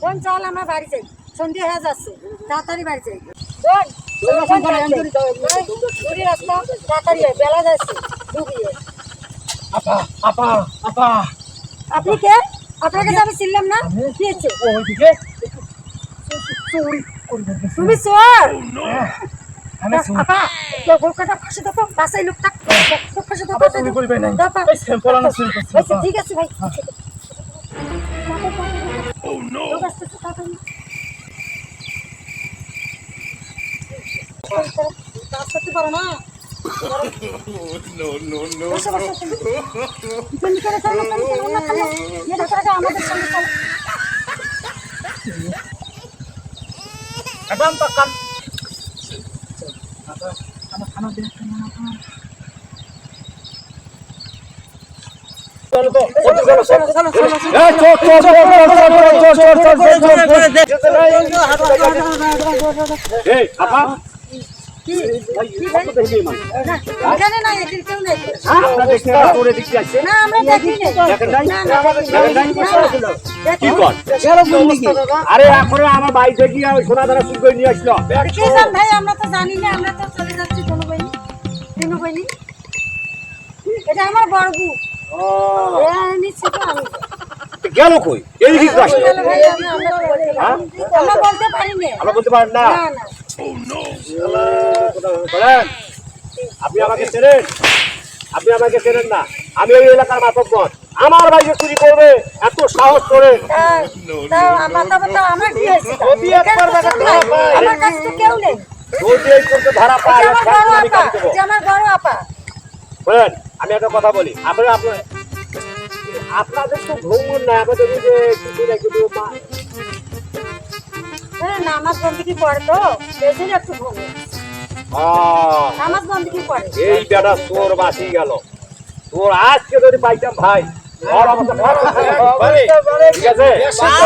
বোন চল আমরা বাড়ি যাই, সন্ধে হয়ে যাচ্ছে, তাড়াতাড়ি বাড়ি যাই। বোন রাস্তা তাড়াতাড়ি বেলা যাচ্ছে ডুবিয়ে। আপা আপা আপা আপনি কে? আপনাকে তো আমি চিনলাম না। কি হচ্ছে? ওইদিকে তুমি চোর? আমি শুন আপা গোলকাটা ফাঁসে দাও, বাসাই লোকটা ফাঁসে দাও। তুমি করবে না দাও পা। এই স্যাম্পল আনা শুরু করছি আচ্ছা ঠিক আছে ভাই। ও নো কাজ করতে পারো না। একদম পাকান চলো তো চলো চলো চলো এই চল চল চল চল চল চল এই আপা কি ভাই? এখানে নাই, এখানে কেউ নাই। আমরা দেখতে তোরে দেখতে আসছে না আমরা দেখিনি। দেখেন নাই না না কি কর আরে এখন আমার ভাই দেখি ওই সোনা দানা চুরি করে নিয়ে আসলো কে জান ভাই, আমরা তো জানি না, আমরা তো চলে যাচ্ছি কোনো বইনি কোনো বইনি। এটা আমার বড় বউ। ও নিশ্চয় তো আমি গেল কই এই কি আসলো ভাই, আমরা বলতে পারি না। আমরা বলতে পারেন না না না বলেন আপনি আমাকে চেনেন? আপনি আমাকে চেনেন না? আমি এই এলাকার মাতব্বর, আমার ভাই যে চুরি করবে এত সাহস করে তাও আমার কি হয়েছে? আমার কাছে তো কেউ নেই। যদি এই করতে ধরা পায় এটা আমার বড় আমি আপা, কাট দেবো। এটা আমার বড় আপা। বলেন আমি একটা কথা বলি, আপনাদের তো ভ্রমণ না, আমাদের এই যে কিছু না কিছু নামাজ বন্দিকি পড়ে তো এই জন্য একটু ভোগে। নামাজ বন্দিকি পড়ে। এই বেটা চোর বাসি গেল। তোর আজকে যদি পাইতাম ভাই ওর অবস্থা খারাপ হয়ে যেত। ঠিক আছে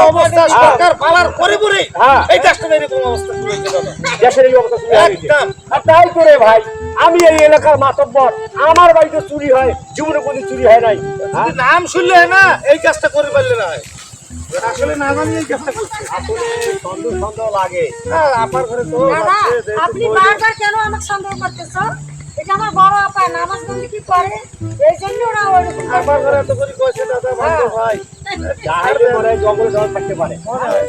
অবস্থা সরকার পালার পরে পরে হ্যাঁ এই দেশটা এরকম অবস্থা শুরু হয়েছে দাদা। দেশের এই অবস্থা শুরু হয়ে গেছে। একদম। আর তাই করে ভাই আমি এই এলাকার মাতব্বর, আমার বাড়িতে চুরি হয়, জীবনে কোনো চুরি হয় নাই। যদি নাম শুনলে না এই কাজটা করে পারলে না হয়। আসলে না জানি এই কাজটা করছে। আসলে সন্দেহ সন্দেহ লাগে। হ্যাঁ, আপনার ঘরে তো দাদা আছে, যেহেতু আপনি বললেন। বারবার কেন আমাকে সন্দেহ করতেছো? এটা আমার বড় আপা, নামাজ বন্দিকি করে এই জন্য ওরা ওরকম আমার ঘরে এত করে কইছে দাদা ভালো ভাই। যাইলে পরে জঙ্গলে যাওয়া থাকতে পারে।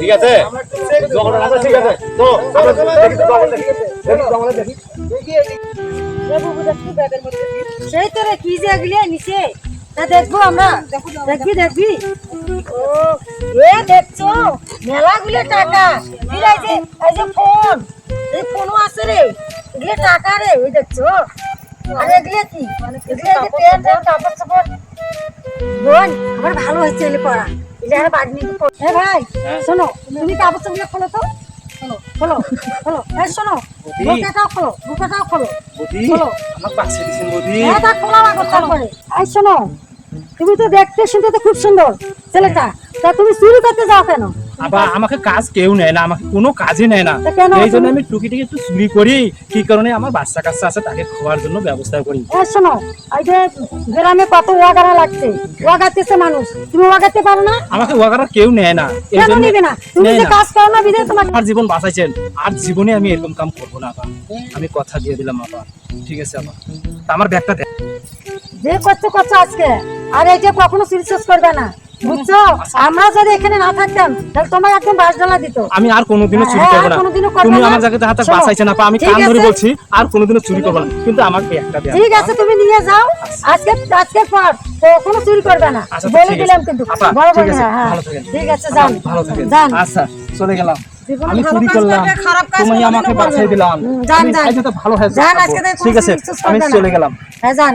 ঠিক আছে জঙ্গলে রাখা ঠিক আছে তো আমরা দেখি তো জঙ্গলে দেখি জঙ্গলে দেখি সেই তোরে কি যে এগুলি নিচে তা দেখবো আমরা। দেখবি দেখবি ও এ দেখছো মেলাগুলো টাকা। এই যে ফোন, এই ফোনও আছে রে, এগুলো টাকা রে। ওই দেখছো আর এগুলো কি? এগুলো যে প্যান্ট আর কাপড় চাপড়। বোন আমার ভালো হয়েছে এগুলো পড়া, এগুলো আর বাদ নিয়ে এ ভাই শোনো, তুমি কাপড় চাপড় খোলো তো, খোলো খোলো খোলো। এই শোনো বুকাটাও খোলো, বুকাটাও খোলো খোলো। আমার পাশে দিছেন বদি। হ্যাঁ তা খোলা লাগো তারপরে। এই শোনো তুমি তো দেখতে শুনতে তো খুব সুন্দর ছেলেটা, তা তুমি চুরি করতে যাও কেন? আবার আমাকে কাজ কেউ নেয় না, আমাকে কোনো কাজই নেয় না। তা কেন? এই জন্য আমি টুকিটাকি একটু চুরি করি। কি কারণে আমার বাচ্চা কাচ্চা আছে তাকে খাওয়ার জন্য ব্যবস্থা করি। এই শোনো এই যে গ্রামে কত ওয়াগারা লাগছে, ওয়াগাতেছে মানুষ, তুমি ওয়াগাতে পারো না? আমাকে ওয়াগারা কেউ নেয় না, এই কেন জন্য নিবে না? তুমি নেয় যে না। কাজ করো না বিদে তোমাকে। আমার জীবন বাঁচাইছেন, আর জীবনে আমি এরকম কাম করবো না আপা। আমি কথা দিয়ে দিলাম আপা। ঠিক আছে আপা, তা আমার ব্যাগটা দেখ। যে করছো করছো আজকে, আর এই যে কখনো চুরি শেষ করবে না, বুঝছো? আমরা যদি এখানে না থাকতাম তাহলে তোমার একদম বাস ডালা দিত। আমি আর কোনোদিনও চুরি হ্যাঁ, করবো না। কোনোদিনও করবে তুমি না। আমার জায়গাতে হাতে শোনো, বাঁচাইছেন আপা, আমি ঠিক কান ধরে আছে। বলছি আর কোনোদিনও চুরি করবো না, কিন্তু আমার ব্যাগটা দেন। ঠিক আছে তুমি নিয়ে যাও, আজকের পর কখনো চুরি করবে না আচ্ছা, বলে ঠিক আছে। দিলাম কিন্তু। আপা, বড় ঠিক বড় আছে, হ্যাঁ ভালো থাকেন। ঠিক আছে যান ভালো থাকেন। যান। আচ্ছা চলে গেলাম। জীবনে আমি ভালো চুরি কাজ করলাম, করবে, খারাপ কাজ তুমি কোনোদিনও আমাকে করবে বাঁচাই না। দিলাম। যান আমি যান আজকে তো ভালো হয়েছে। যান, আজকে থেকে ঠিক আছে কোনো চুরি আমি করবে না। চলে গেলাম। হ্যাঁ যান।